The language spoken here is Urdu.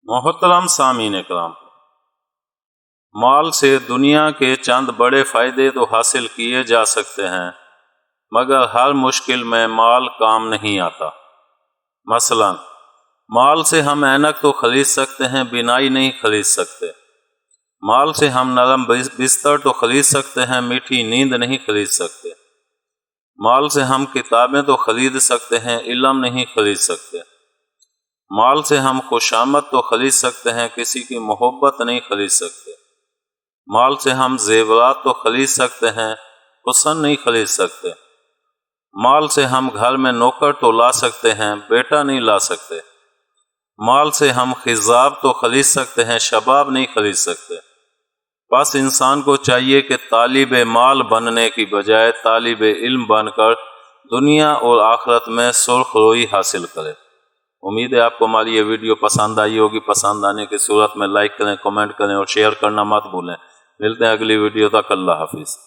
محترم سامعین کرام، مال سے دنیا کے چند بڑے فائدے تو حاصل کیے جا سکتے ہیں، مگر ہر مشکل میں مال کام نہیں آتا۔ مثلا مال سے ہم اینک تو خرید سکتے ہیں، بینائی نہیں خرید سکتے۔ مال سے ہم نرم بستر تو خرید سکتے ہیں، میٹھی نیند نہیں خرید سکتے۔ مال سے ہم کتابیں تو خرید سکتے ہیں، علم نہیں خرید سکتے۔ مال سے ہم خوشامد تو خرید سکتے ہیں، کسی کی محبت نہیں خرید سکتے۔ مال سے ہم زیورات تو خرید سکتے ہیں، حسن نہیں خرید سکتے۔ مال سے ہم گھر میں نوکر تو لا سکتے ہیں، بیٹا نہیں لا سکتے۔ مال سے ہم خضاب تو خرید سکتے ہیں، شباب نہیں خرید سکتے۔ بس انسان کو چاہیے کہ طالب مال بننے کی بجائے طالب علم بن کر دنیا اور آخرت میں سرخ روئی حاصل کرے۔ امید ہے آپ کو ہماری یہ ویڈیو پسند آئی ہوگی۔ پسند آنے کی صورت میں لائک کریں، کمنٹ کریں اور شیئر کرنا مت بھولیں۔ ملتے ہیں اگلی ویڈیو تک، اللہ حافظ۔